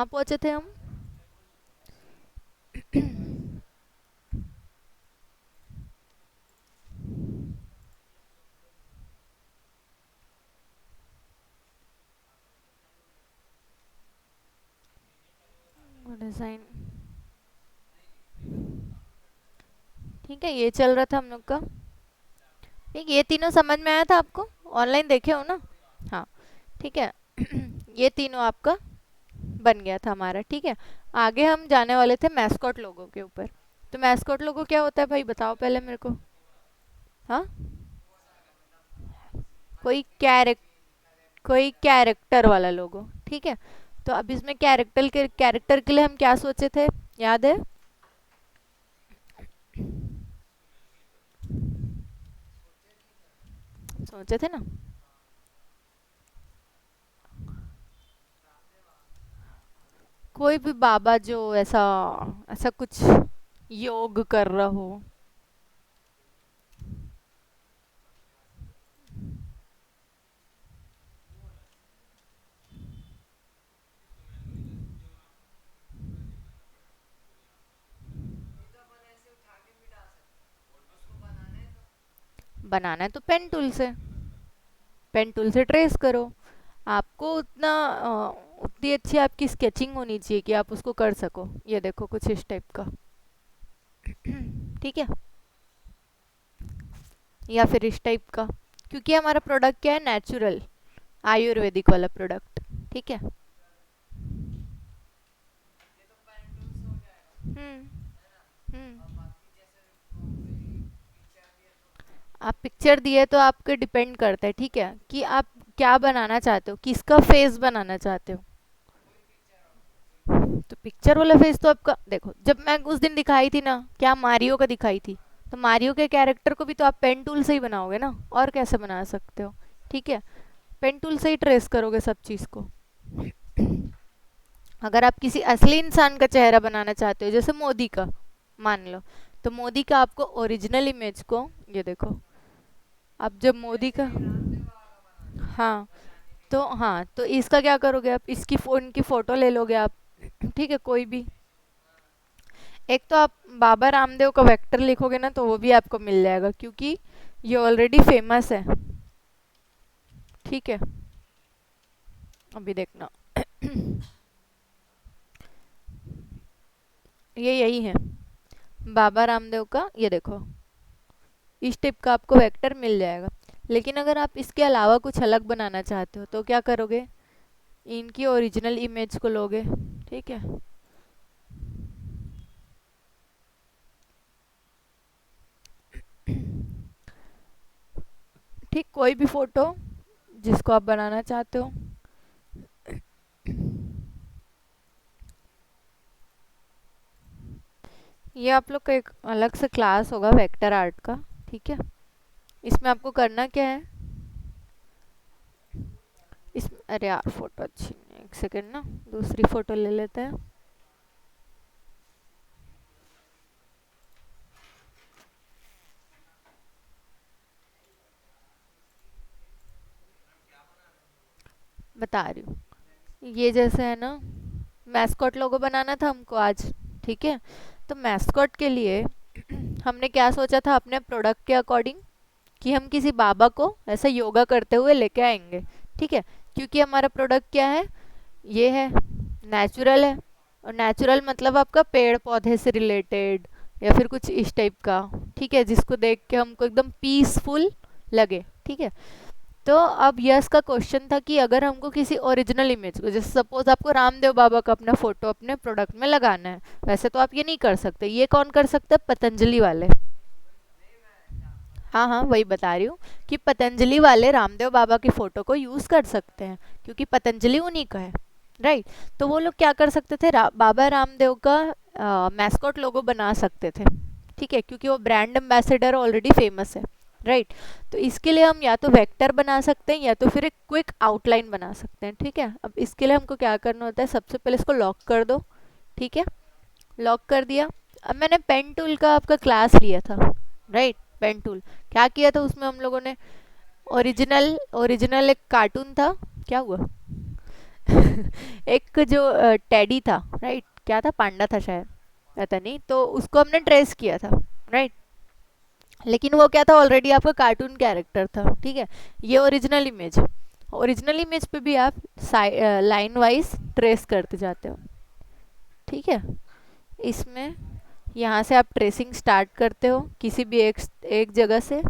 कहाँ पहुंचे थे हम? डिजाइन। ठीक है, ये चल रहा था हम लोग का। ठीक, ये तीनों समझ में आया था आपको? ऑनलाइन देखे हो ना? हाँ। ठीक है। ये तीनों आपका बन गया था हमारा। ठीक है, आगे हम जाने वाले थे मैस्कॉट लोगों के ऊपर। तो मैस्कॉट लोगो क्या होता है भाई, बताओ पहले मेरे को। हाँ, कोई कैरेक कोई कैरेक्टर वाला लोगो। ठीक है, तो अब इसमें कैरेक्टर के लिए हम क्या सोचे थे, याद है? सोचे थे ना। कोई भी बाबा जो ऐसा ऐसा कुछ योग कर रहा हो। बनाना है तो पेन टूल से, पेन टूल से ट्रेस करो। आपको उतनी अच्छी आपकी स्केचिंग होनी चाहिए कि आप उसको कर सको। ये देखो कुछ इस टाइप का। ठीक है, या फिर इस टाइप का, क्योंकि हमारा प्रोडक्ट क्या है, नेचुरल आयुर्वेदिक वाला प्रोडक्ट। ठीक है। हम्म। हम्म। आप पिक्चर दिए तो आपके डिपेंड करता है, ठीक है, कि आप क्या बनाना चाहते हो, किसका फेस बनाना चाहते हो। तो पिक्चर वाला फेस तो आपका देखो, जब मैं उस दिन दिखाई थी ना, क्या मारियो का दिखाई थी, तो मारियो के कैरेक्टर को भी तो आप पेन टूल से ही बनाओगे ना, और कैसे बना सकते हो। ठीक है, पेन टूल से ही ट्रेस करोगे सब चीज़ को। अगर आप किसी असली इंसान का चेहरा बनाना चाहते हो, जैसे मोदी का मान लो, तो मोदी का आपको ओरिजिनल इमेज को, ये देखो, अब जब मोदी का, हाँ, तो हाँ, तो इसका क्या करोगे आप, इसकी फोन की फोटो ले लोगे आप। ठीक है, कोई भी एक, तो आप बाबा रामदेव का वेक्टर लिखोगे ना, तो वो भी आपको मिल जाएगा, क्योंकि ये ऑलरेडी फेमस है। ठीक है, अभी देखना। ये यही है, बाबा रामदेव का, ये देखो, इस टाइप का आपको वेक्टर मिल जाएगा। लेकिन अगर आप इसके अलावा कुछ अलग बनाना चाहते हो, तो क्या करोगे, इनकी ओरिजिनल इमेज को लोगे। ठीक है, ठीक, कोई भी फोटो जिसको आप बनाना चाहते हो। ये आप लोग का एक अलग से क्लास होगा वेक्टर आर्ट का। ठीक है, इसमें आपको करना क्या है, इस, अरे यार फोटो अच्छी नहीं है, एक सेकेंड ना, दूसरी फोटो ले लेते हैं। बता रही हूँ, ये जैसे है ना, मैस्कॉट लोगो बनाना था हमको आज। ठीक है, तो मैस्कॉट के लिए हमने क्या सोचा था अपने प्रोडक्ट के अकॉर्डिंग, कि हम किसी बाबा को ऐसा योगा करते हुए लेके आएंगे। ठीक है, क्योंकि हमारा प्रोडक्ट क्या है, ये है, नेचुरल है। और नेचुरल मतलब आपका पेड़ पौधे से रिलेटेड, या फिर कुछ इस टाइप का। ठीक है, जिसको देख के हमको एकदम पीसफुल लगे। ठीक है, तो अब यस का क्वेश्चन था कि अगर हमको किसी ओरिजिनल इमेज को, जैसे सपोज आपको रामदेव बाबा का अपना फोटो अपने प्रोडक्ट में लगाना है, वैसे तो आप ये नहीं कर सकते, ये कौन कर सकते हैं, पतंजलि वाले। हाँ हाँ, वही बता रही हूँ, कि पतंजलि वाले रामदेव बाबा की फोटो को यूज कर सकते हैं, क्योंकि पतंजलि उन्हीं का है। राइट, तो वो लोग क्या कर सकते थे, बाबा रामदेव का मैस्कॉट लोगो बना सकते थे। ठीक है, क्योंकि वो ब्रांड एम्बेसडर ऑलरेडी फेमस है। राइट, तो इसके लिए हम या तो वेक्टर बना सकते हैं, या तो फिर एक क्विक आउटलाइन बना सकते हैं। ठीक है, अब इसके लिए हमको क्या करना होता है, सबसे पहले इसको लॉक कर दो। ठीक है, लॉक कर दिया। अब मैंने पेन टूल का आपका क्लास लिया था। राइट, पेन टूल, क्या किया था उसमें हम लोगों ने, ओरिजिनल ओरिजिनल एक कार्टून था, क्या हुआ, एक जो टेडी था, राइट, क्या था, पांडा था शायद, पता नहीं, तो उसको हमने ट्रेस किया था, राइट। लेकिन वो क्या था, ऑलरेडी आपका कार्टून कैरेक्टर था, ठीक है। ये ओरिजिनल इमेज है। ओरिजिनल इमेज पे भी आप लाइन वाइज ट्रेस करते जाते हो, ठीक है। इसमें यहाँ से आप ट्रेसिंग स्टार्ट करते हो किसी भी एक जगह से।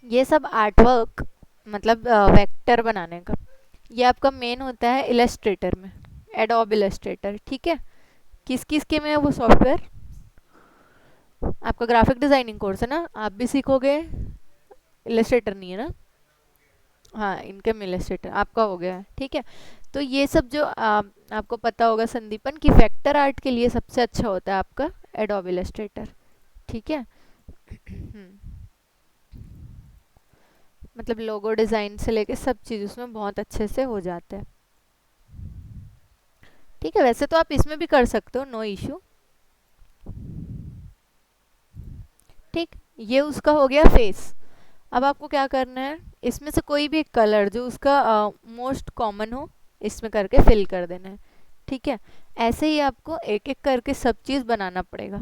ये सब आर्ट वर्क, मतलब वेक्टर बनाने का, ये आपका मेन होता है इलस्ट्रेटर में, एडोब इलस्ट्रेटर, ठीक है। किस किस के में है वो सॉफ्टवेयर? आपका ग्राफिक डिजाइनिंग कोर्स है ना, आप भी सीखोगे। इलस्ट्रेटर नहीं है ना? हाँ, इनके में इलस्ट्रेटर आपका हो गया है, ठीक है। तो ये सब जो आपको पता होगा संदीपन, कि वेक्टर आर्ट के लिए सबसे अच्छा होता है आपका एडोब इलस्ट्रेटर, ठीक है। मतलब लोगो डिजाइन से लेके सब चीज़ उसमें बहुत अच्छे से हो जाता है, ठीक है। वैसे तो आप इसमें भी कर सकते हो, नो इशू, ठीक। ये उसका हो गया फेस। अब आपको क्या करना है, इसमें से कोई भी एक कलर जो उसका मोस्ट कॉमन हो, इसमें करके फिल कर देना है, ठीक है। ऐसे ही आपको एक एक करके सब चीज़ बनाना पड़ेगा,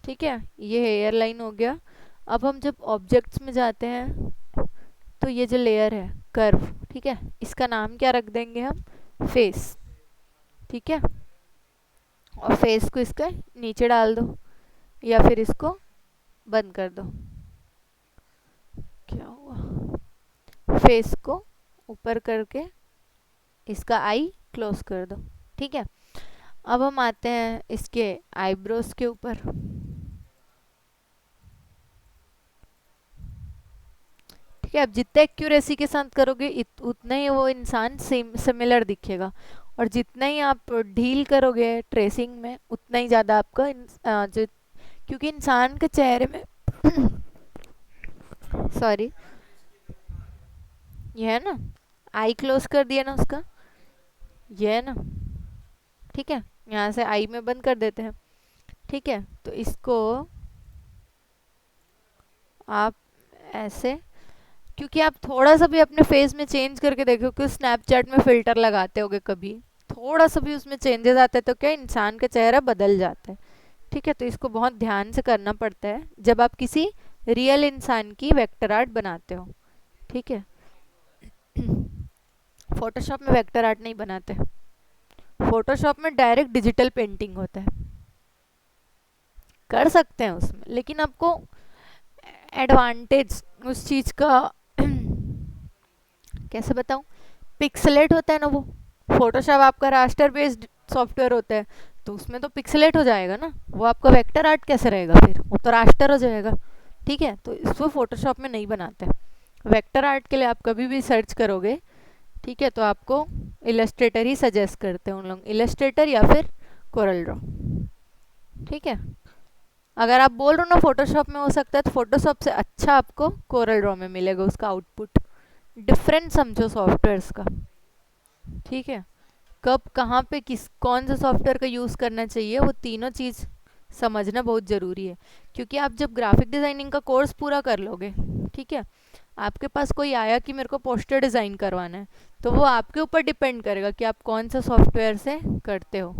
ठीक है। ये हेयर लाइन हो गया। अब हम जब ऑब्जेक्ट्स में जाते हैं, तो ये जो लेयर है कर्व, ठीक है, इसका नाम क्या रख देंगे हम? फेस, ठीक है। और फेस को इसका नीचे डाल दो, या फिर इसको बंद कर दो। क्या हुआ? फेस को ऊपर करके इसका आई क्लोज कर दो, ठीक है। अब हम आते हैं इसके आईब्रोज के ऊपर, ठीक है। अब जितना एक्यूरेसी के साथ करोगे उतना ही वो इंसान सिमिलर दिखेगा, और जितना ही आप ढील करोगे ट्रेसिंग में, उतना ही ज़्यादा आपका जो, क्योंकि इंसान के चेहरे में सॉरी, ये है ना, आई क्लोज कर दिया ना उसका, ये है ना, ठीक है। यहाँ से आई में बंद कर देते हैं, ठीक है। तो इसको आप ऐसे, क्योंकि आप थोड़ा सा भी अपने फेस में चेंज करके देखो, कि स्नैपचैट में फिल्टर लगाते होगे कभी, थोड़ा सा भी उसमें चेंजेस आते हैं तो क्या, इंसान का चेहरा बदल जाता है, ठीक है। तो इसको बहुत ध्यान से करना पड़ता है जब आप किसी रियल इंसान की वेक्टर आर्ट बनाते हो, ठीक है। फोटोशॉप में वेक्टर आर्ट नहीं बनाते, फोटोशॉप में डायरेक्ट डिजिटल पेंटिंग होता है। कर सकते हैं उसमें, लेकिन आपको एडवांटेज उस चीज़ का कैसे बताऊं, पिक्सलेट होता है ना वो। फोटोशॉप आपका रास्टर बेस्ड सॉफ्टवेयर होता है, तो उसमें तो पिक्सलेट हो जाएगा ना, वो आपका वेक्टर आर्ट कैसे रहेगा फिर, वो तो रास्टर हो जाएगा, ठीक है। तो इसको फोटोशॉप में नहीं बनाते। वेक्टर आर्ट के लिए आप कभी भी सर्च करोगे, ठीक है, तो आपको इलस्ट्रेटर ही सजेस्ट करते हैं उन लोग, इलस्ट्रेटर या फिर कोरल ड्रॉ, ठीक है। अगर आप बोल रहे हो ना फोटोशॉप में हो सकता है, तो फोटोशॉप से अच्छा आपको कोरल ड्रॉ में मिलेगा उसका आउटपुट। डिफरेंट समझो सॉफ्टवेयर्स का, ठीक है। कब कहाँ पे किस कौन सा सॉफ्टवेयर का यूज़ करना चाहिए, वो तीनों चीज़ समझना बहुत ज़रूरी है। क्योंकि आप जब ग्राफिक डिज़ाइनिंग का कोर्स पूरा कर लोगे, ठीक है, आपके पास कोई आया कि मेरे को पोस्टर डिज़ाइन करवाना है, तो वो आपके ऊपर डिपेंड करेगा कि आप कौन सा सॉफ्टवेयर से करते हो।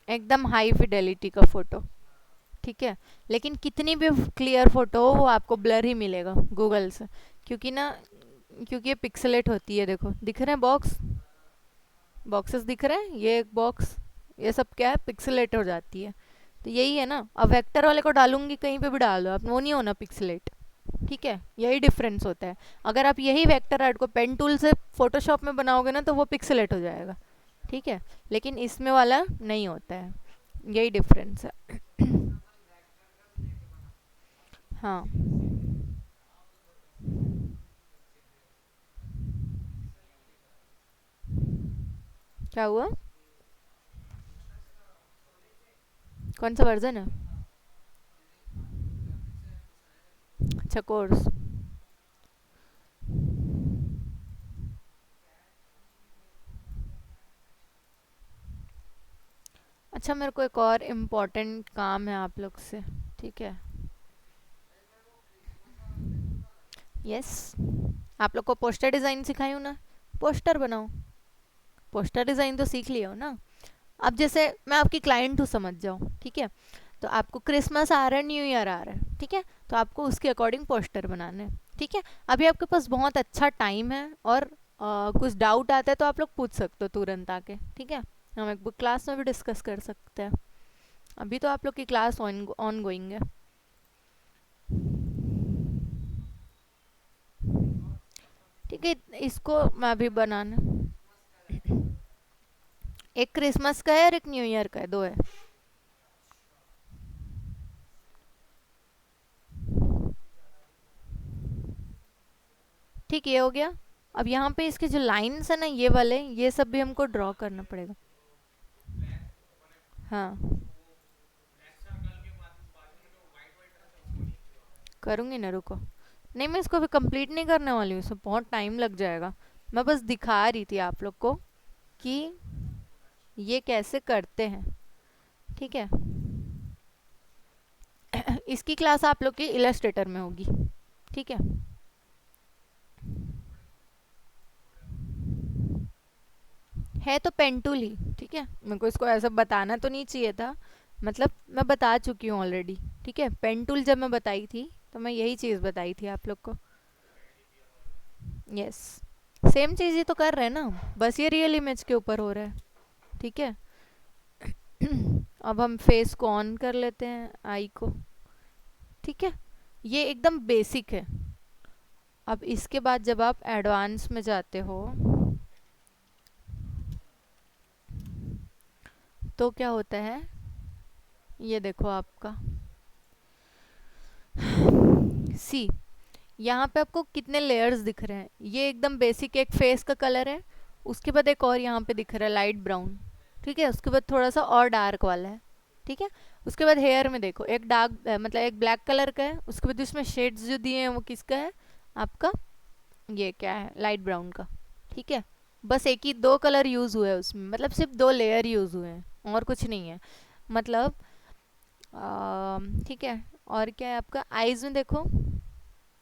एकदम हाई फिडेलिटी का फोटो, ठीक है। लेकिन कितनी भी क्लियर फोटो हो, वो आपको ब्लर ही मिलेगा गूगल से, क्योंकि ना, क्योंकि ये पिक्सलेट होती है। देखो दिख रहे हैं बॉक्स, बॉक्सेस दिख रहे हैं, ये एक बॉक्स, ये सब क्या है, पिक्सलेट हो जाती है। तो यही है ना, अब वेक्टर वाले को डालूंगी कहीं पे भी डाल दो आप, वो नहीं होना पिक्सलेट, ठीक है, यही डिफरेंस होता है। अगर आप यही वेक्टर आर्ट को पेन टूल से फोटोशॉप में बनाओगे ना तो वो पिक्सेलेट हो जाएगा। ठीक है, लेकिन इसमें वाला नहीं होता है, यही डिफरेंस है। हाँ। क्या हुआ? कौन सा वर्जन है? अच्छा, कोर्स। अच्छा, मेरे को एक और इम्पोर्टेंट काम है आप लोग से। ठीक है। यस। आप लोग को पोस्टर डिज़ाइन सिखाई हूँ ना, पोस्टर बनाओ। पोस्टर डिज़ाइन तो सीख लिया हो ना। अब जैसे मैं आपकी क्लाइंट हूँ, समझ जाओ। ठीक है, तो आपको क्रिसमस आ रहा है, न्यू ईयर आ रहा है, ठीक है, तो आपको उसके अकॉर्डिंग पोस्टर बनाने हैं। ठीक है, अभी आपके पास बहुत अच्छा टाइम है, और कुछ डाउट आता है तो आप लोग पूछ सकते हो तुरंत आके। ठीक है, हम एक बुक क्लास में भी डिस्कस कर सकते हैं। अभी तो आप लोग की क्लास ऑन गोइंग है। ठीक है, इसको मैं अभी बनाना। एक क्रिसमस का है और एक न्यू ईयर का है, दो है। ठीक, ये हो गया। अब यहाँ पे इसके जो लाइंस है ना, ये वाले, ये सब भी हमको ड्रॉ करना पड़ेगा। हाँ, करूँगी ना, रुको। नहीं, मैं इसको अभी कंप्लीट नहीं करने वाली हूँ, इसमें बहुत टाइम लग जाएगा। मैं बस दिखा रही थी आप लोग को कि ये कैसे करते हैं। ठीक है। इसकी क्लास आप लोग की इलस्ट्रेटर में होगी। ठीक है। है तो पेंटूल ही। ठीक है, मेरे को इसको ऐसा बताना तो नहीं चाहिए था, मतलब मैं बता चुकी हूँ ऑलरेडी। ठीक है, पेंटूल जब मैं बताई थी तो मैं यही चीज़ बताई थी आप लोग को। यस, सेम चीज़ ही तो कर रहे हैं ना, बस ये रियल इमेज के ऊपर हो रहा है। ठीक है। अब हम फेस को ऑन कर लेते हैं, आई को। ठीक है, ये एकदम बेसिक है। अब इसके बाद जब आप एडवांस में जाते हो तो क्या होता है, ये देखो आपका सी, यहाँ पे आपको कितने लेयर्स दिख रहे हैं। ये एकदम बेसिक एक फेस का कलर है, उसके बाद एक और यहाँ पे दिख रहा है लाइट ब्राउन। ठीक है, उसके बाद थोड़ा सा और डार्क वाला है। ठीक है, उसके बाद हेयर में देखो एक डार्क, मतलब एक ब्लैक कलर का है, उसके बाद इसमें शेड्स जो दिए हैं वो किसका है, आपका, ये क्या है, लाइट ब्राउन का। ठीक है, बस एक ही दो कलर यूज़ हुए हैं उसमें, मतलब सिर्फ दो लेयर यूज़ हुए हैं और कुछ नहीं है। मतलब ठीक है, और क्या है आपका, आईज में देखो।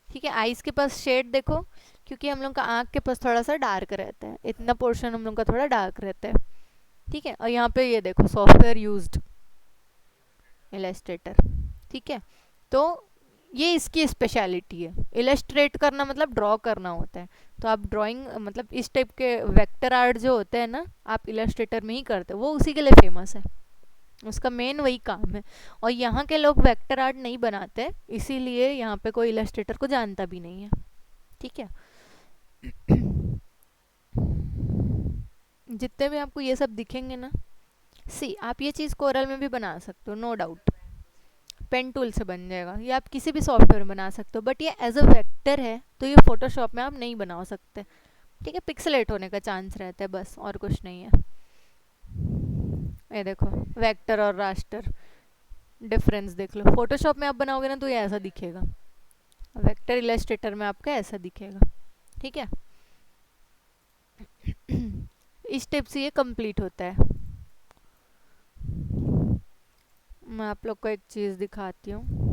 ठीक है, आईज के पास शेड देखो, क्योंकि हम लोग का आँख के पास थोड़ा सा डार्क रहता है, इतना पोर्शन हम लोग का थोड़ा डार्क रहता है। ठीक है, और यहाँ पे ये देखो सॉफ्टवेयर यूज्ड, इलस्ट्रेटर। ठीक है, तो ये इसकी स्पेशलिटी है, इलस्ट्रेट करना मतलब ड्रॉ करना होता है। तो आप ड्राइंग, मतलब इस टाइप के वेक्टर आर्ट जो होते हैं ना, आप इलस्ट्रेटर में ही करते हो, वो उसी के लिए फेमस है, उसका मेन वही काम है। और यहाँ के लोग वेक्टर आर्ट नहीं बनाते, इसीलिए यहाँ पे कोई इलस्ट्रेटर को जानता भी नहीं है। ठीक है। जितने भी आपको ये सब दिखेंगे ना, सी आप ये चीज़ कोरल में भी बना सकते हो, नो डाउट। पेन टूल से बन जाएगा, ये आप किसी भी सॉफ्टवेयर में बना सकते हो, बट ये एज अ वेक्टर है तो ये फोटोशॉप में आप नहीं बना सकते। ठीक है, पिक्सलेट होने का चांस रहता है, बस और कुछ नहीं है। ये देखो, वेक्टर और रास्टर डिफरेंस देख लो, फोटोशॉप में आप बनाओगे ना तो ये ऐसा दिखेगा, वेक्टर इलस्ट्रेटर में आपका ऐसा दिखेगा। ठीक है। इस टिप से ये कंप्लीट होता है। मैं आप लोग को एक चीज़ दिखाती हूँ।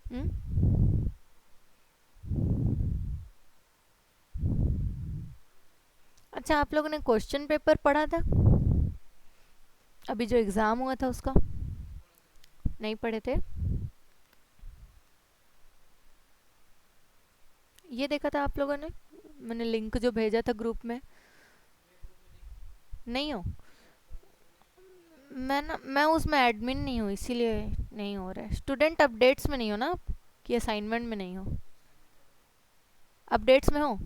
हम्म? अच्छा, आप लोगों ने क्वेश्चन पेपर पढ़ा था अभी जो एग्ज़ाम हुआ था उसका? नहीं पढ़े थे? ये देखा था आप लोगों ने? मैंने लिंक जो भेजा था ग्रुप में। नहीं हो? मैं उसमें एडमिन नहीं हूँ, इसीलिए नहीं हो रहा है। स्टूडेंट अपडेट्स में नहीं हो ना आप? कि असाइनमेंट में नहीं हो? अपडेट्स में हो?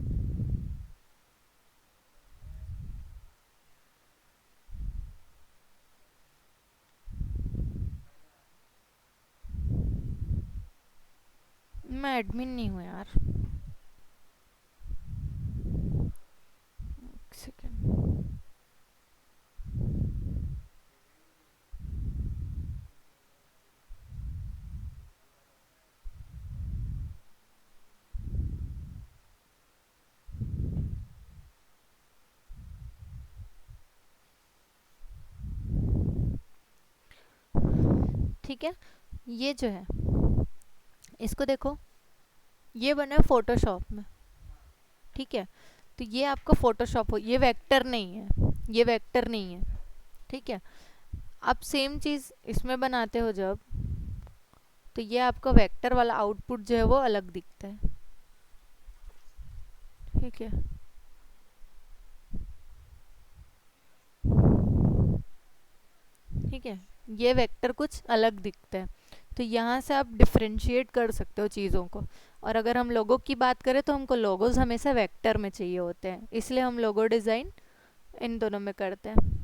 मैं एडमिन नहीं हूँ यार। एक सेकेंड। ठीक है, ये जो है, इसको देखो। ये बना है फोटोशॉप में, ठीक है? तो ये आपका फोटोशॉप हो, ये वेक्टर नहीं है, ये वेक्टर नहीं है, ठीक है? आप सेम चीज़ इसमें बनाते हो जब, तो ये आपका वेक्टर वाला आउटपुट जो है वो अलग दिखता है, ठीक है? ठीक है, ये वेक्टर कुछ अलग दिखता है। तो यहाँ से आप डिफरेंशिएट कर सकते हो चीज़ों को। और अगर हम लोगो की बात करें तो हमको लोगोज हमेशा वेक्टर में चाहिए होते हैं, इसलिए हम लोगो डिज़ाइन इन दोनों में करते हैं।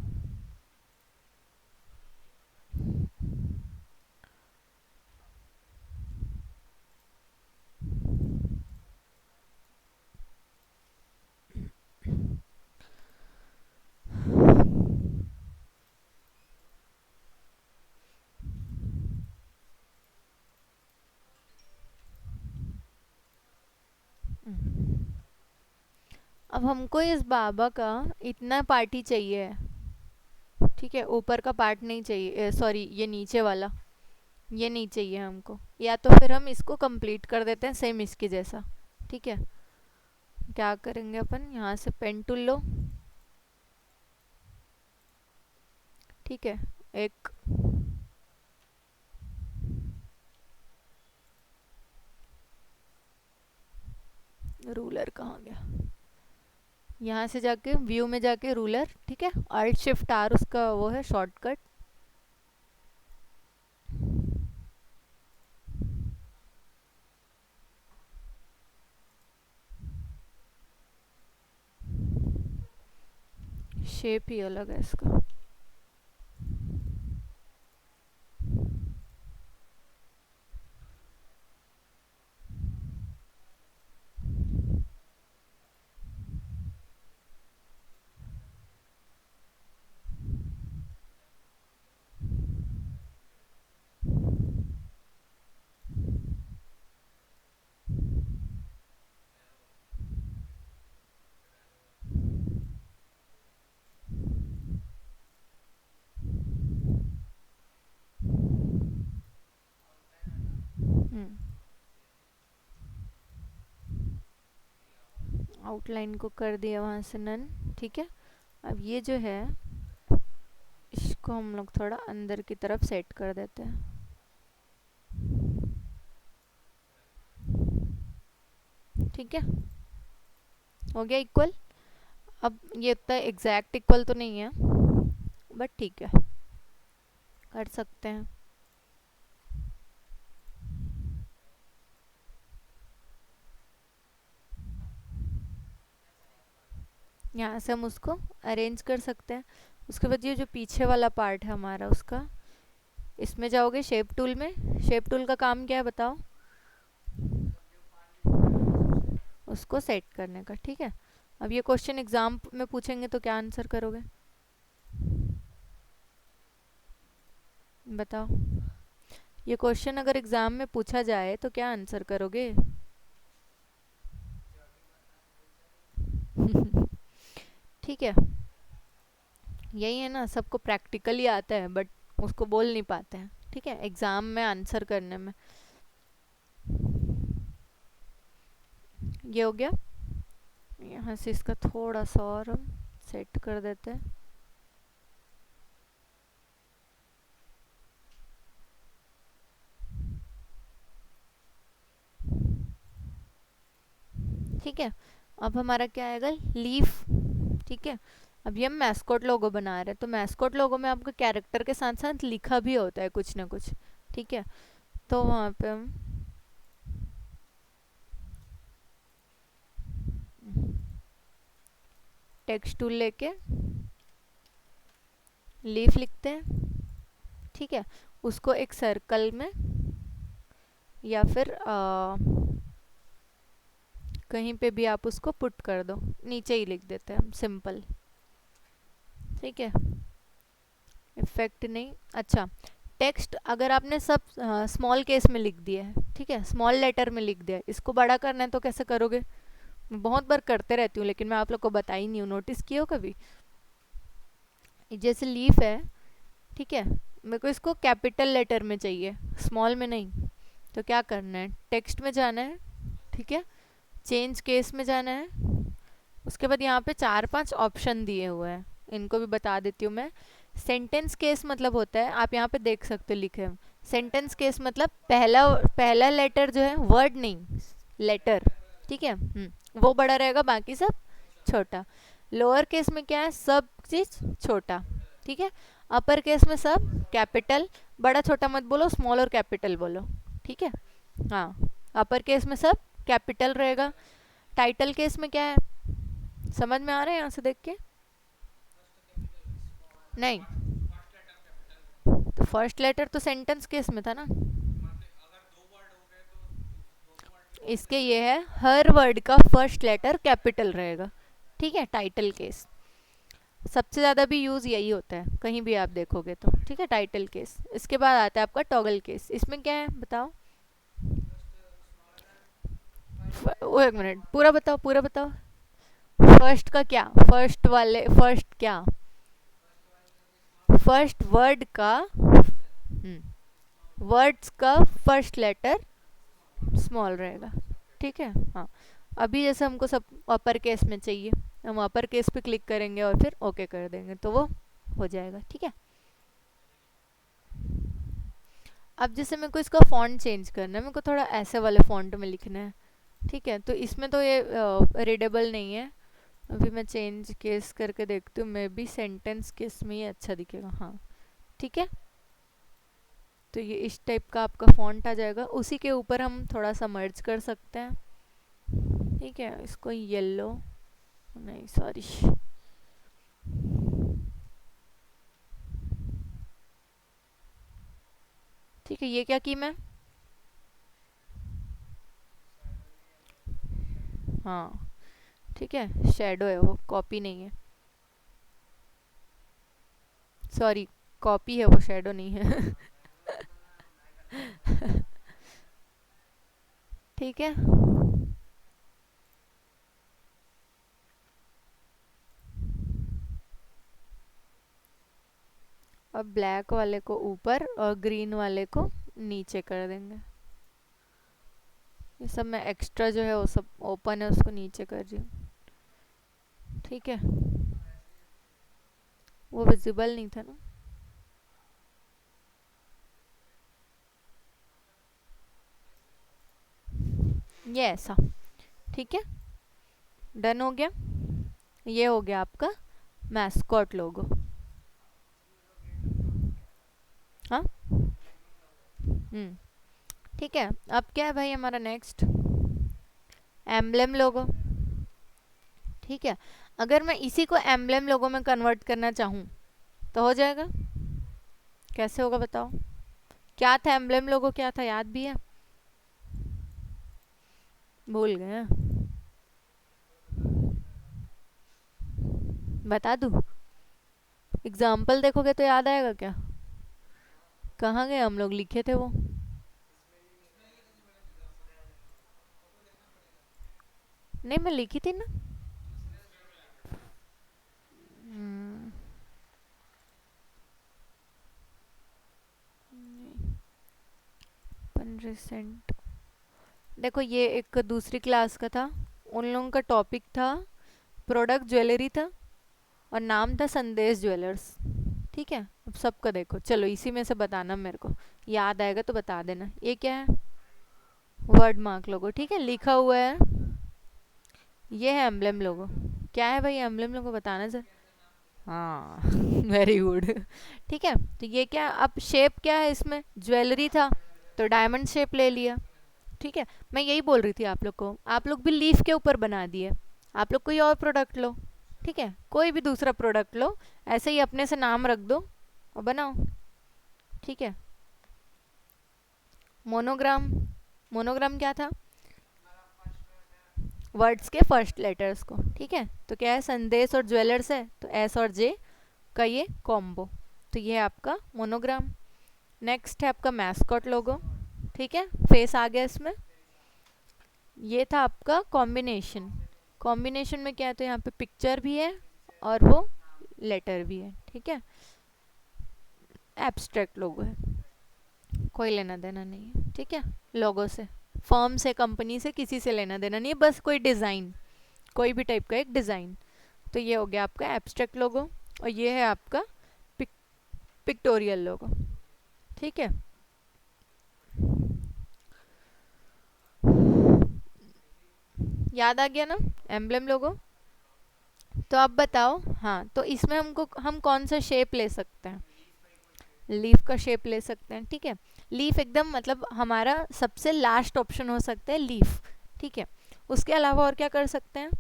अब हमको इस बाबा का इतना पार्टी चाहिए, ठीक है? ऊपर का पार्ट नहीं चाहिए, सॉरी ये नीचे वाला, ये नहीं चाहिए हमको। या तो फिर हम इसको कंप्लीट कर देते हैं सेम इसके जैसा, ठीक है? क्या करेंगे अपन, यहाँ से पेन टूल लो, ठीक है? एक रूलर कहाँ गया? यहाँ से जाके व्यू में जाके रूलर, ठीक है? Alt Shift R उसका वो है शॉर्टकट। शेप ही अलग है इसका। आउटलाइन को कर दिया वहाँ से नन, ठीक है? अब ये जो है, इसको हम लोग थोड़ा अंदर की तरफ सेट कर देते हैं, ठीक है? हो गया इक्वल। अब ये इतना एग्जैक्ट इक्वल तो नहीं है, बट ठीक है, कर सकते हैं। यहाँ से हम उसको अरेंज कर सकते हैं। उसके बाद ये जो पीछे वाला पार्ट है हमारा, उसका इसमें जाओगे शेप टूल में। शेप टूल का काम क्या है बताओ? उसको सेट करने का, ठीक है? अब ये क्वेश्चन एग्जाम में पूछेंगे तो क्या आंसर करोगे बताओ? ये क्वेश्चन अगर एग्जाम में पूछा जाए तो क्या आंसर करोगे? ठीक है, यही है ना, सबको प्रैक्टिकली आता है बट उसको बोल नहीं पाते हैं, ठीक है? एग्जाम में आंसर करने में। ये हो गया। यहाँ से इसका थोड़ा सा और हम सेट कर देते हैं। ठीक है, अब हमारा क्या आएगा, लीफ। ठीक है, अब ये हम मैस्कॉट लोगो बना रहे हैं, तो मैस्कॉट लोगो में आपका कैरेक्टर के साथ साथ लिखा भी होता है कुछ ना कुछ। ठीक है, तो वहाँ पे हम टेक्स्ट टूल लेके लीफ लिखते हैं। ठीक है, उसको एक सर्कल में या फिर कहीं पे भी आप उसको पुट कर दो, नीचे ही लिख देते हैं हम सिंपल। ठीक है, इफेक्ट नहीं, अच्छा टेक्स्ट अगर आपने सब स्मॉल केस में लिख दिया है, ठीक है, स्मॉल लेटर में लिख दिया है, इसको बड़ा करना है तो कैसे करोगे? मैं बहुत बार करते रहती हूँ लेकिन मैं आप लोग को बताई नहीं हूँ, नोटिस किए हो कभी? जैसे लीफ है, ठीक है, मेरे को इसको कैपिटल लेटर में चाहिए, स्मॉल में नहीं। तो क्या करना है, टेक्स्ट में जाना है, ठीक है, चेंज केस में जाना है, उसके बाद यहाँ पे 4-5 ऑप्शन दिए हुए हैं, इनको भी बता देती हूँ मैं। सेंटेंस केस मतलब होता है, आप यहाँ पे देख सकते हो लिखे हैं, सेंटेंस केस मतलब पहला पहला लेटर जो है, वर्ड नहीं लेटर, ठीक है, वो बड़ा रहेगा, बाकी सब छोटा। लोअर केस में क्या है, सब चीज छोटा। ठीक है, अपर केस में सब कैपिटल, बड़ा छोटा मत बोलो, स्मॉल और कैपिटल बोलो। ठीक है, हाँ, अपर केस में सब कैपिटल रहेगा। टाइटल केस में क्या है, समझ में आ रहा है यहाँ से देख के? नहीं, तो फर्स्ट लेटर तो सेंटेंस केस में था ना। इसके ये है, हर वर्ड का फर्स्ट लेटर कैपिटल रहेगा। ठीक है, टाइटल केस सबसे ज़्यादा भी यूज़ यही होता है, कहीं भी आप देखोगे तो। ठीक है, टाइटल केस। इसके बाद आता है आपका टॉगल केस, इसमें क्या है बताओ? वो एक मिनट, पूरा बताओ, पूरा बताओ। फर्स्ट का क्या, फर्स्ट वाले, फर्स्ट क्या, फर्स्ट वर्ड का, वर्ड्स का फर्स्ट लेटर स्मॉल रहेगा। ठीक है, हाँ, अभी जैसे हमको सब अपर केस में चाहिए, हम अपर केस पे क्लिक करेंगे और फिर ओके कर देंगे तो वो हो जाएगा। ठीक है, अब जैसे मेरे को इसका फॉन्ट चेंज करना है, मेरे को थोड़ा ऐसे वाले फॉन्ट में लिखना है। ठीक है, तो इसमें तो ये रीडेबल नहीं है, अभी मैं चेंज केस करके देखती हूँ, मे बी सेंटेंस केस में ही अच्छा दिखेगा। हाँ, ठीक है, तो ये इस टाइप का आपका फॉन्ट आ जाएगा, उसी के ऊपर हम थोड़ा सा मर्ज कर सकते हैं। ठीक है, इसको येलो, नहीं सॉरी, ठीक है, ये क्या की मैं, हाँ ठीक है, शेडो है वो, कॉपी नहीं है, सॉरी, कॉपी है वो, शेडो नहीं है। ठीक है, अब ब्लैक वाले को ऊपर और ग्रीन वाले को नीचे कर देंगे। ये सब मैं एक्स्ट्रा जो है वो सब ओपन है उसको नीचे कर रही हूँ। ठीक है, वो विजिबल नहीं था ना। ये ऐसा, ठीक है, डन हो गया। ये हो गया आपका मैस्कॉट लोगो। हाँ, ठीक है, अब क्या है भाई हमारा नेक्स्ट, एम्ब्लेम लोगो। ठीक है, अगर मैं इसी को एम्ब्लेम लोगो में कन्वर्ट करना चाहूँ तो हो जाएगा? कैसे होगा बताओ? क्या था एम्ब्लेम लोगो, क्या था, याद भी है? भूल गए हैं? बता दूँ? एग्जाम्पल देखोगे तो याद आएगा क्या? कहाँ गए हम लोग, लिखे थे वो? नहीं, मैं लिखी थी ना। रिसेंट, देखो ये एक दूसरी क्लास का था, उन लोगों का टॉपिक था प्रोडक्ट ज्वेलरी था, और नाम था संदेश ज्वेलर्स। ठीक है, अब सबका देखो, चलो इसी में से बताना मेरे को, याद आएगा तो बता देना। ये क्या है, वर्ड मार्क लोगो, ठीक है, लिखा हुआ है, ये है एम्ब्लेम लोगो। क्या है भाई एम्ब्लेम लोगो, बताना जरा। हाँ वेरी गुड। ठीक है, तो ये क्या, अब शेप क्या है इसमें, ज्वेलरी था तो डायमंड शेप ले लिया। ठीक है, मैं यही बोल रही थी आप लोग को, आप लोग भी लीफ के ऊपर बना दिए। आप लोग कोई और प्रोडक्ट लो, ठीक है, कोई भी दूसरा प्रोडक्ट लो, ऐसे ही अपने से नाम रख दो और बनाओ। ठीक है, मोनोग्राम। मोनोग्राम क्या था, वर्ड्स के फर्स्ट लेटर्स को। ठीक है, तो क्या है, संदेश और ज्वेलर्स है तो एस और जे का ये कॉम्बो, तो ये है आपका मोनोग्राम। नेक्स्ट है आपका मैस्कॉट लोगो। ठीक है, फेस आ गया इसमें। ये था आपका कॉम्बिनेशन। कॉम्बिनेशन में क्या है, तो यहाँ पे पिक्चर भी है और वो लेटर भी है। ठीक है, एब्स्ट्रैक्ट लोगो है, कोई लेना देना नहीं है। ठीक है, लोगो से, फर्म से, कंपनी से, किसी से लेना देना नहीं है, बस कोई डिज़ाइन, कोई भी टाइप का एक डिज़ाइन। तो ये हो गया आपका एब्स्ट्रैक्ट लोगो, और ये है आपका पिक्टोरियल लोगो। ठीक है, याद आ गया ना एम्ब्लेम लोगो। तो अब बताओ, हाँ, तो इसमें हमको हम कौन सा शेप ले सकते हैं, लीफ का शेप ले सकते हैं। ठीक है, लीफ एकदम मतलब हमारा सबसे लास्ट ऑप्शन हो सकता है लीफ। ठीक है, उसके अलावा और क्या कर सकते हैं,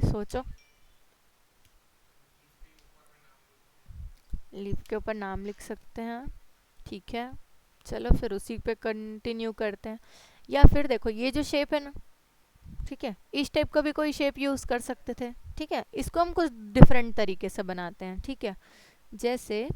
सोचो। लीफ के ऊपर नाम लिख सकते हैं। ठीक है, चलो फिर उसी पे कंटिन्यू करते हैं। या फिर देखो ये जो शेप है ना, ठीक है, इस टाइप का भी कोई शेप यूज़ कर सकते थे। ठीक है, इसको हम कुछ डिफरेंट तरीके से बनाते हैं। ठीक है, जैसे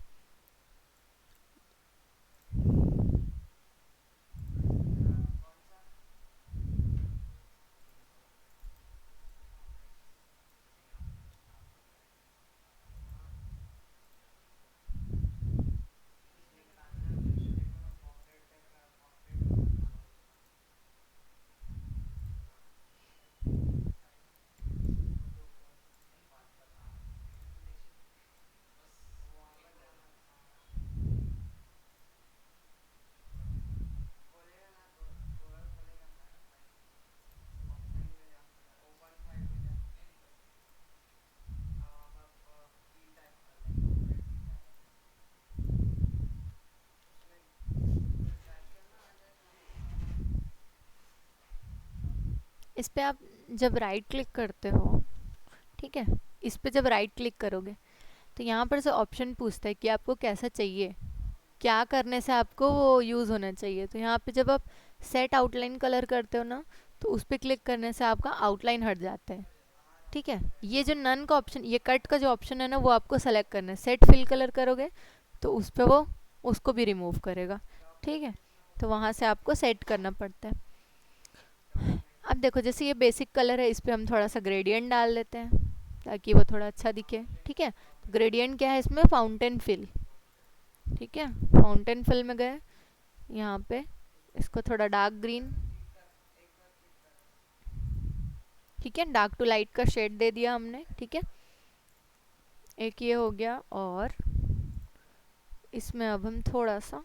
इस पे आप जब राइट क्लिक करते हो, ठीक है, इस पे जब राइट क्लिक करोगे तो यहाँ पर से ऑप्शन पूछता है कि आपको कैसा चाहिए, क्या करने से आपको वो यूज़ होना चाहिए। तो यहाँ पे जब आप सेट आउटलाइन कलर करते हो ना, तो उस पर क्लिक करने से आपका आउटलाइन हट जाता है। ठीक है, ये जो नन का ऑप्शन, ये कट का जो ऑप्शन है ना, वो आपको सेलेक्ट करना है। सेट फिल कलर करोगे तो उस पर वो उसको भी रिमूव करेगा। ठीक है, तो वहाँ से आपको सेट करना पड़ता है। अब देखो जैसे ये बेसिक कलर है, इस पर हम थोड़ा सा ग्रेडियंट डाल देते हैं ताकि वो थोड़ा अच्छा दिखे। ठीक है, तो ग्रेडियंट क्या है इसमें, फाउंटेन फिल। ठीक है, फाउंटेन फिल में गए, यहाँ पे इसको थोड़ा डार्क ग्रीन, ठीक है, डार्क टू लाइट का शेड दे दिया हमने। ठीक है, एक ये हो गया, और इसमें अब हम थोड़ा सा,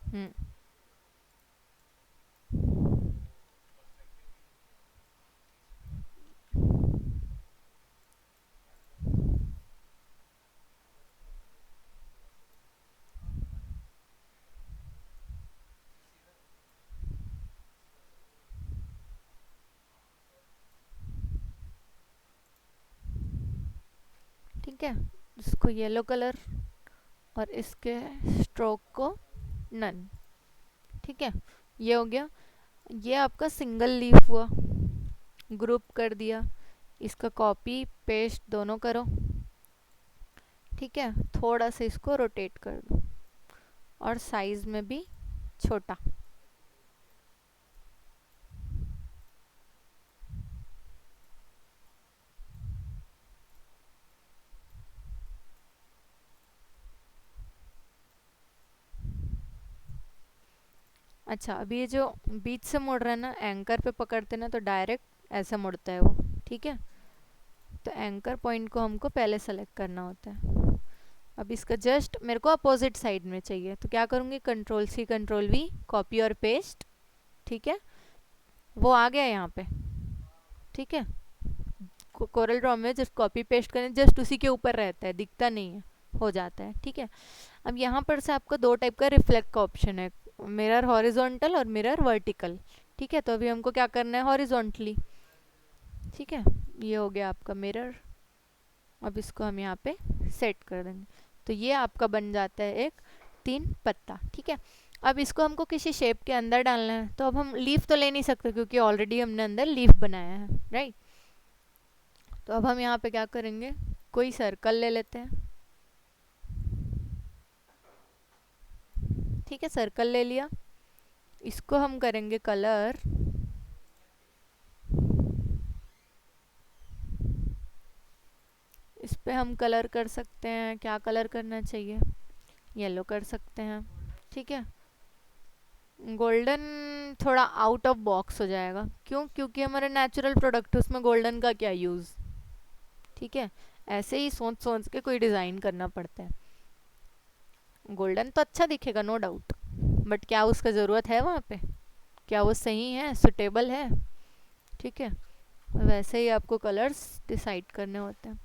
हम्म, ठीक है, इसको येलो कलर और इसके स्ट्रोक को नन। ठीक है, ये हो गया। ये आपका सिंगल लीफ हुआ, ग्रुप कर दिया, इसका कॉपी पेस्ट दोनों करो। ठीक है, थोड़ा सा इसको रोटेट कर दो और साइज में भी छोटा। अच्छा, अभी ये जो बीच से मुड़ रहा है ना, एंकर पे पकड़ते ना तो डायरेक्ट ऐसे मुड़ता है वो, ठीक है। तो एंकर पॉइंट को हमको पहले सेलेक्ट करना होता है। अब इसका जस्ट मेरे को अपोजिट साइड में चाहिए, तो क्या करूँगी, control C control V, copy और पेस्ट, ठीक है। वो आ गया यहाँ पे, ठीक है। कोरल ड्रॉ में जस्ट कॉपी पेस्ट करें, जस्ट उसी के ऊपर रहता है, दिखता नहीं है, हो जाता है, ठीक है। अब यहाँ पर से आपको दो टाइप का रिफ्लेक्ट का ऑप्शन है, मिरर हॉरिजॉन्टल और मिरर वर्टिकल, ठीक है। तो अभी हमको क्या करना है, हॉरिजॉन्टली, ठीक है। ये हो गया आपका मिरर। अब इसको हम यहाँ पे सेट कर देंगे, तो ये आपका बन जाता है एक 3 पत्ता, ठीक है। अब इसको हमको किसी शेप के अंदर डालना है, तो अब हम लीफ तो ले नहीं सकते क्योंकि ऑलरेडी हमने अंदर लीफ बनाया है, राइट। तो अब हम यहाँ पे क्या करेंगे, कोई सर्कल ले लेते हैं, ठीक है। सर्कल ले लिया, इसको हम करेंगे कलर, इस पे हम कलर कर सकते हैं, क्या कलर करना चाहिए, येलो कर सकते हैं, ठीक है। गोल्डन थोड़ा आउट ऑफ बॉक्स हो जाएगा, क्यों, क्योंकि हमारे नेचुरल प्रोडक्ट है, उसमें गोल्डन का क्या यूज़, ठीक है। ऐसे ही सोच सोच के कोई डिज़ाइन करना पड़ता है। गोल्डन तो अच्छा दिखेगा नो डाउट, बट क्या उसका ज़रूरत है वहाँ पे, क्या वो सही है, सुटेबल है, ठीक है। वैसे ही आपको कलर्स डिसाइड करने होते हैं।